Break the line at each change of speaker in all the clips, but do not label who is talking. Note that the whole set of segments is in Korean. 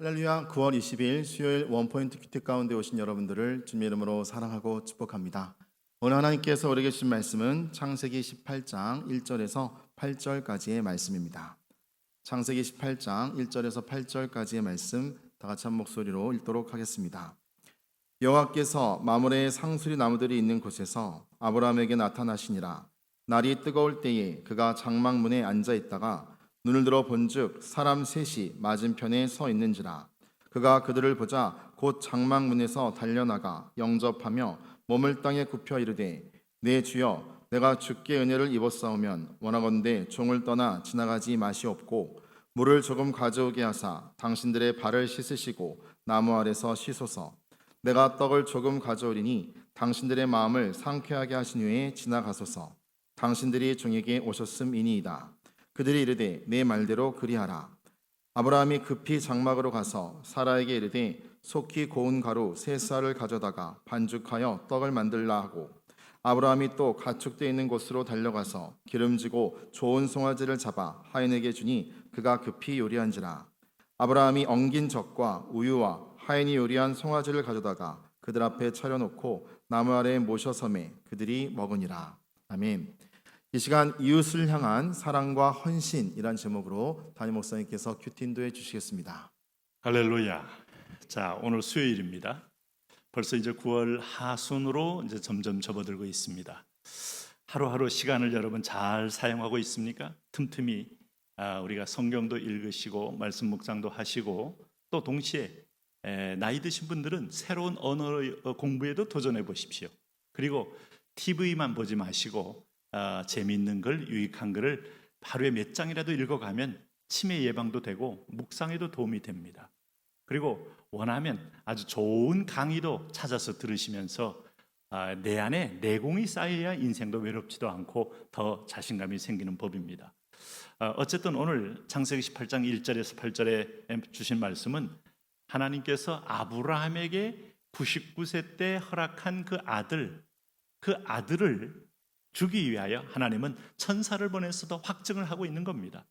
할렐루야. 9월 20일 수요일 원포인트 큐티 가운데 오신 여러분들을 주님의 이름으로 사랑하고 축복합니다. 오늘 하나님께서 우리에게 주신 말씀은 창세기 18장 1절에서 8절까지의 말씀입니다. 창세기 18장 1절에서 8절까지의 말씀 다 같이 한 목소리로 읽도록 하겠습니다. 여호와께서 마므레의 상수리 나무들이 있는 곳에서 아브라함에게 나타나시니라. 날이 뜨거울 때에 그가 장막문에 앉아 있다가 눈을 들어 본즉 사람 셋이 맞은편에 서 있는지라. 그가 그들을 보자 곧 장막문에서 달려나가 영접하며 몸을 땅에 굽혀 이르되, 내 주여, 내가 주께 은혜를 입었사오면 원하건대 종을 떠나 지나가지 마시옵고 물을 조금 가져오게 하사 당신들의 발을 씻으시고 나무 아래서 쉬소서. 내가 떡을 조금 가져오리니 당신들의 마음을 상쾌하게 하신 후에 지나가소서. 당신들이 종에게 오셨음이니이다. 그들이 이르되, 내 말대로 그리하라. 아브라함이 급히 장막으로 가서 사라에게 이르되, 속히 고운 가루 세 쌀을 가져다가 반죽하여 떡을 만들라 하고, 아브라함이 또 가축대 있는 곳으로 달려가서 기름지고 좋은 송아지를 잡아 하인에게 주니 그가 급히 요리한지라. 아브라함이 엉긴 젖과 우유와 하인이 요리한 송아지를 가져다가 그들 앞에 차려놓고 나무 아래에 모셔 섬에 그들이 먹으니라. 아멘. 이 시간 이웃을 향한 사랑과 헌신이란 제목으로 담임 목사님께서 큐티 인도해 주시겠습니다.
할렐루야. 자, 오늘 수요일입니다. 벌써 이제 9월 하순으로 이제 점점 접어들고 있습니다. 하루하루 시간을 여러분 잘 사용하고 있습니까? 틈틈이 우리가 성경도 읽으시고 말씀 묵상도 하시고, 또 동시에 나이 드신 분들은 새로운 언어 공부에도 도전해 보십시오. 그리고 TV만 보지 마시고 재미있는 글, 유익한 글을 하루에 몇 장이라도 읽어가면 치매 예방도 되고 묵상에도 도움이 됩니다. 그리고 원하면 아주 좋은 강의도 찾아서 들으시면서 내 안에 내공이 쌓여야 인생도 외롭지도 않고 더 자신감이 생기는 법입니다. 어쨌든 오늘 창세기 18장 1절에서 8절에 주신 말씀은 하나님께서 아브라함에게 99세 때 허락한 그 아들을 주기 위하여 하나님은 천사를 보내서도 확증을 하고 있는 겁니다.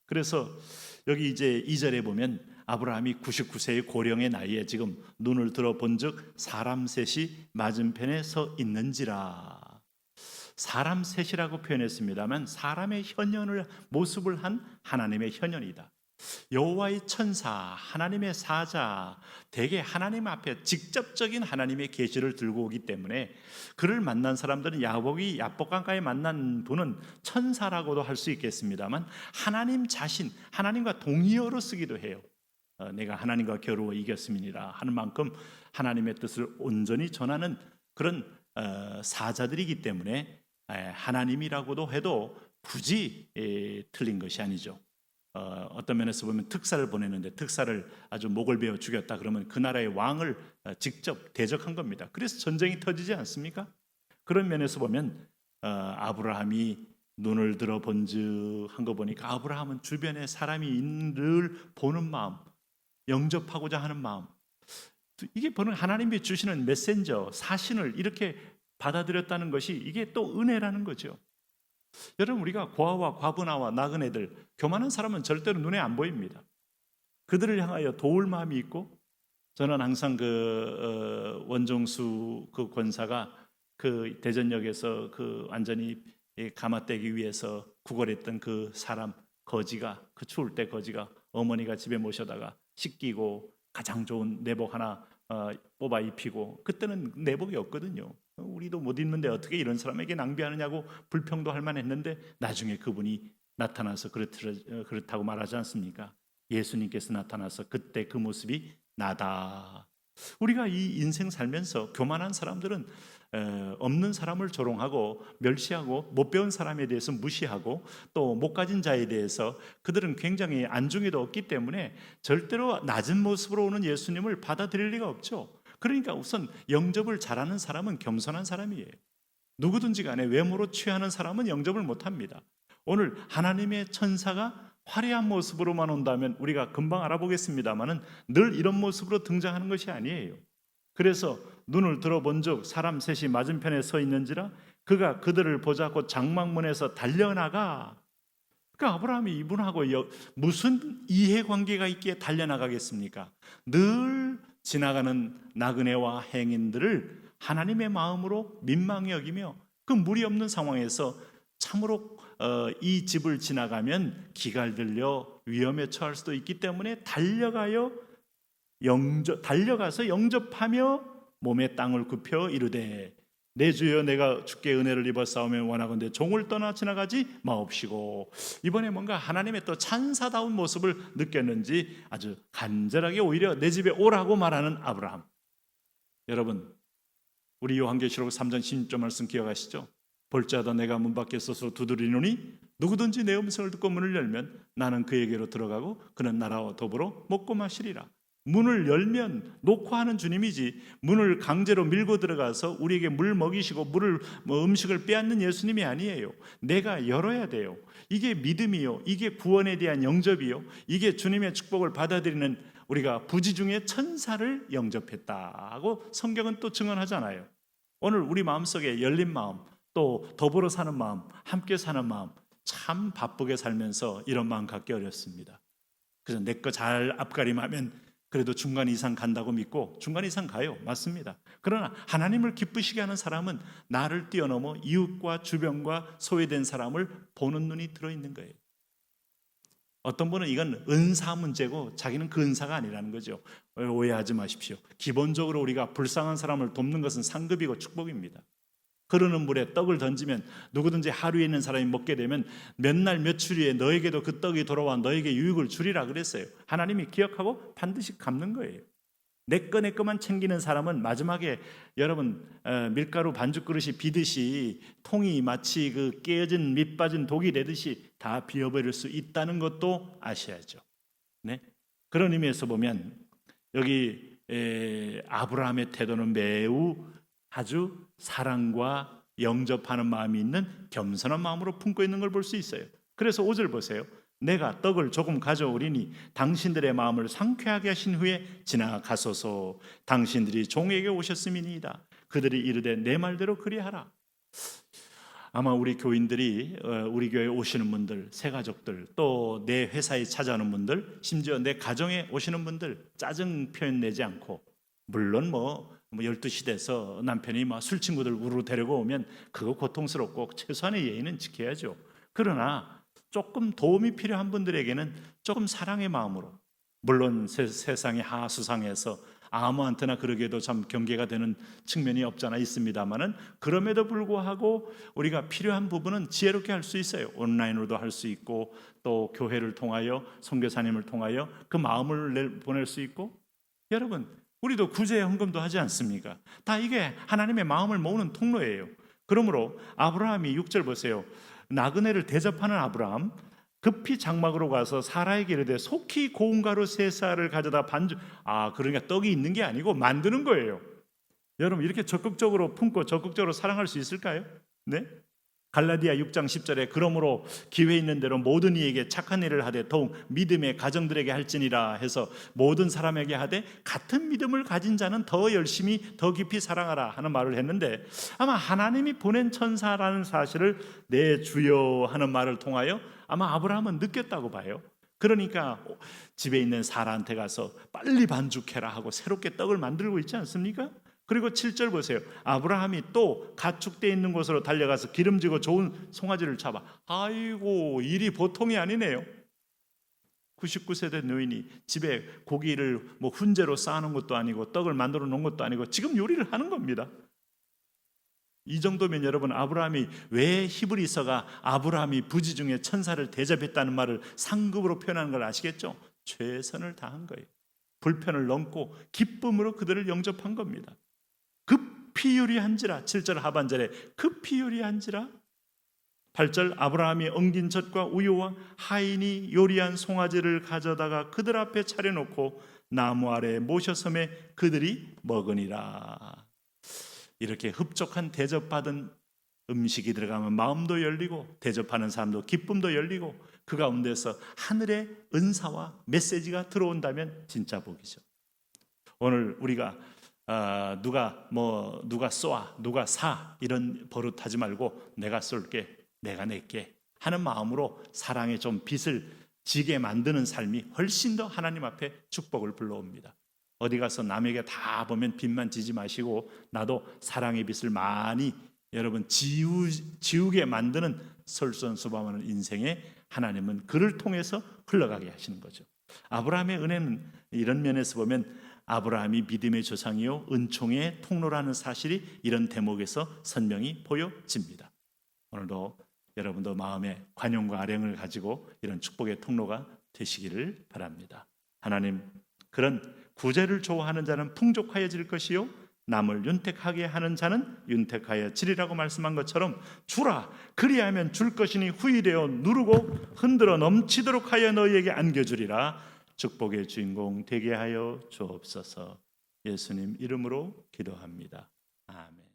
그래서 여기 이제 2절에 보면 아브라함이 99세의 고령의 나이에 지금 눈을 들어 본즉 사람 셋이 맞은편에 서 있는지라. 사람 셋이라고 표현했습니다만 사람의 모습을 한 하나님의 현현이다. 여호와의 천사, 하나님의 사자, 대개 하나님 앞에 직접적인 하나님의 계시를 들고 오기 때문에 그를 만난 사람들은 야복강가에 만난 분은 천사라고도 할 수 있겠습니다만 하나님 자신, 하나님과 동의어로 쓰기도 해요. 내가 하나님과 겨루어 이겼음이니라 하는 만큼 하나님의 뜻을 온전히 전하는 그런 사자들이기 때문에 하나님이라고도 해도 굳이 틀린 것이 아니죠. 어떤 면에서 보면 특사를 보내는데 특사를 아주 목을 베어 죽였다 그러면 그 나라의 왕을 직접 대적한 겁니다. 그래서 전쟁이 터지지 않습니까? 그런 면에서 보면 아브라함이 눈을 들어 본즉 한 거 보니까 아브라함은 주변에 사람이 있는 보는 마음, 영접하고자 하는 마음, 이게 보는 하나님이 주시는 메신저, 사신을 이렇게 받아들였다는 것이 이게 또 은혜라는 거죠. 여러분, 우리가 고아와 과부나와 나그네들, 교만한 사람은 절대로 눈에 안 보입니다. 그들을 향하여 도울 마음이 있고, 저는 항상 원종수 그 권사가 그 대전역에서 그 완전히 가마떼기 위해서 구걸했던 그 사람 거지가, 그 추울 때 거지가 어머니가 집에 모셔다가 씻기고 가장 좋은 내복 하나 뽑아 입히고, 그때는 내복이 없거든요. 우리도 못 입는데 어떻게 이런 사람에게 낭비하느냐고 불평도 할 만했는데 나중에 그분이 나타나서 그렇다고 말하지 않습니까? 예수님께서 나타나서 그때 그 모습이 나다. 우리가 이 인생 살면서 교만한 사람들은 없는 사람을 조롱하고 멸시하고 못 배운 사람에 대해서 무시하고 또 못 가진 자에 대해서 그들은 굉장히 안중에도 없기 때문에 절대로 낮은 모습으로 오는 예수님을 받아들일 리가 없죠. 그러니까 우선 영접을 잘하는 사람은 겸손한 사람이에요. 누구든지 간에 외모로 취하는 사람은 영접을 못합니다. 오늘 하나님의 천사가 화려한 모습으로만 온다면 우리가 금방 알아보겠습니다만은 늘 이런 모습으로 등장하는 것이 아니에요. 그래서 눈을 들어본즉 사람 셋이 맞은편에 서 있는지라. 그가 그들을 보자 곧 장막문에서 달려나가. 그 아브라함이 이분하고 무슨 이해관계가 있기에 달려나가겠습니까? 늘 지나가는 나그네와 행인들을 하나님의 마음으로 민망히 여기며 그 물이 없는 상황에서 참으로 이 집을 지나가면 기갈 들려 위험에 처할 수도 있기 때문에 달려가서 영접하며 몸에 땅을 굽혀 이르되 내 주여 내가 주께 은혜를 입어 싸우면 원하건대 종을 떠나 지나가지 마옵시고. 이번에 뭔가 하나님의 또 찬사다운 모습을 느꼈는지 아주 간절하게 오히려 내 집에 오라고 말하는 아브라함. 여러분, 우리 요한계시록 3장 16절 말씀 기억하시죠? 볼지어다 내가 문 밖에 서서 두드리노니 누구든지 내 음성을 듣고 문을 열면 나는 그에게로 들어가고 그는 나라와 더불어 먹고 마시리라. 문을 열면 놓고 하는 주님이지 문을 강제로 밀고 들어가서 우리에게 물 먹이시고 음식을 빼앗는 예수님이 아니에요. 내가 열어야 돼요. 이게 믿음이요, 이게 구원에 대한 영접이요, 이게 주님의 축복을 받아들이는 우리가 부지 중에 천사를 영접했다고 성경은 또 증언하잖아요. 오늘 우리 마음속에 열린 마음, 또 더불어 사는 마음, 함께 사는 마음, 참 바쁘게 살면서 이런 마음 갖기 어렵습니다. 그래서 내 거 잘 앞가림하면 그래도 중간 이상 간다고 믿고 중간 이상 가요. 맞습니다. 그러나 하나님을 기쁘시게 하는 사람은 나를 뛰어넘어 이웃과 주변과 소외된 사람을 보는 눈이 들어있는 거예요. 어떤 분은 이건 은사 문제고 자기는 그 은사가 아니라는 거죠. 오해하지 마십시오. 기본적으로 우리가 불쌍한 사람을 돕는 것은 상급이고 축복입니다. 흐르는 물에 떡을 던지면 누구든지 하루에 있는 사람이 먹게 되면 몇 날 며칠 후에 너에게도 그 떡이 돌아와 너에게 유익을 주리라 그랬어요. 하나님이 기억하고 반드시 갚는 거예요. 내 거만 챙기는 사람은 마지막에 여러분 밀가루 반죽 그릇이 비듯이 통이 마치 그 깨어진 밑 빠진 독이 되듯이 다 비어버릴 수 있다는 것도 아셔야죠. 네? 그런 의미에서 보면 여기 아브라함의 태도는 매우 아주 사랑과 영접하는 마음이 있는 겸손한 마음으로 품고 있는 걸 볼 수 있어요. 그래서 5절 보세요. 내가 떡을 조금 가져오리니 당신들의 마음을 상쾌하게 하신 후에 지나가소서. 당신들이 종에게 오셨음이니이다. 그들이 이르되 내 말대로 그리하라. 아마 우리 교인들이 우리 교회에 오시는 분들, 새가족들, 또 내 회사에 찾아오는 분들, 심지어 내 가정에 오시는 분들 짜증 표현 내지 않고, 물론 12시 돼서 남편이 술 친구들 우르르 데리고 오면 그거 고통스럽고 최소한의 예의는 지켜야죠. 그러나 조금 도움이 필요한 분들에게는 조금 사랑의 마음으로, 물론 세상의 하수상에서 아무한테나 그러기에도 참 경계가 되는 측면이 없잖아 있습니다만은, 그럼에도 불구하고 우리가 필요한 부분은 지혜롭게 할 수 있어요. 온라인으로도 할 수 있고, 또 교회를 통하여 선교사님을 통하여 그 마음을 보낼 수 있고, 여러분 우리도 구제 헌금도 하지 않습니까? 다 이게 하나님의 마음을 모으는 통로예요. 그러므로 아브라함이 6절 보세요. 나그네를 대접하는 아브라함, 급히 장막으로 가서 사라에게 이르되 속히 고운 가루 세 쌀을 가져다 반죽. 그러니까 떡이 있는 게 아니고 만드는 거예요. 여러분 이렇게 적극적으로 품고 적극적으로 사랑할 수 있을까요? 네? 갈라디아 6장 10절에 그러므로 기회 있는 대로 모든 이에게 착한 일을 하되 더욱 믿음의 가정들에게 할지니라 해서 모든 사람에게 하되 같은 믿음을 가진 자는 더 열심히 더 깊이 사랑하라 하는 말을 했는데, 아마 하나님이 보낸 천사라는 사실을 내 주여 하는 말을 통하여 아마 아브라함은 느꼈다고 봐요. 그러니까 집에 있는 사라한테 가서 빨리 반죽해라 하고 새롭게 떡을 만들고 있지 않습니까? 그리고 7절 보세요. 아브라함이 또 가축대 있는 곳으로 달려가서 기름지고 좋은 송아지를 잡아. 아이고, 일이 보통이 아니네요. 99세 된 노인이 집에 고기를 훈제로 쌓아놓은 것도 아니고 떡을 만들어 놓은 것도 아니고 지금 요리를 하는 겁니다. 이 정도면 여러분, 아브라함이 왜 히브리서가 아브라함이 부지 중에 천사를 대접했다는 말을 상급으로 표현하는 걸 아시겠죠? 최선을 다한 거예요. 불편을 넘고 기쁨으로 그들을 영접한 겁니다. 급히 요리한지라. 7절 하반절에 급히 요리한지라. 8절 아브라함이 엉긴 젖과 우유와 하인이 요리한 송아지를 가져다가 그들 앞에 차려놓고 나무 아래에 모셔섬에 그들이 먹으니라. 이렇게 흡족한 대접받은 음식이 들어가면 마음도 열리고 대접하는 사람도 기쁨도 열리고 그 가운데서 하늘의 은사와 메시지가 들어온다면 진짜 복이죠. 오늘 우리가 누가 쏘아 누가 사 이런 버릇하지 말고 내가 쏠게, 내가 낼게, 하는 마음으로 사랑의 좀 빛을 지게 만드는 삶이 훨씬 더 하나님 앞에 축복을 불러옵니다. 어디 가서 남에게 다 보면 빛만 지지 마시고 나도 사랑의 빛을 많이 여러분 지우게 만드는 솔선수범하는 인생에 하나님은 그를 통해서 흘러가게 하시는 거죠. 아브라함의 은혜는 이런 면에서 보면 아브라함이 믿음의 조상이요 은총의 통로라는 사실이 이런 대목에서 선명히 보여집니다. 오늘도 여러분도 마음에 관용과 아령을 가지고 이런 축복의 통로가 되시기를 바랍니다. 하나님, 그런 구제를 좋아하는 자는 풍족하여질 것이요 남을 윤택하게 하는 자는 윤택하여지리라고 말씀한 것처럼 주라, 그리하면 줄 것이니 후일되어 누르고 흔들어 넘치도록 하여 너희에게 안겨주리라. 축복의 주인공 되게 하여 주옵소서. 예수님 이름으로 기도합니다. 아멘.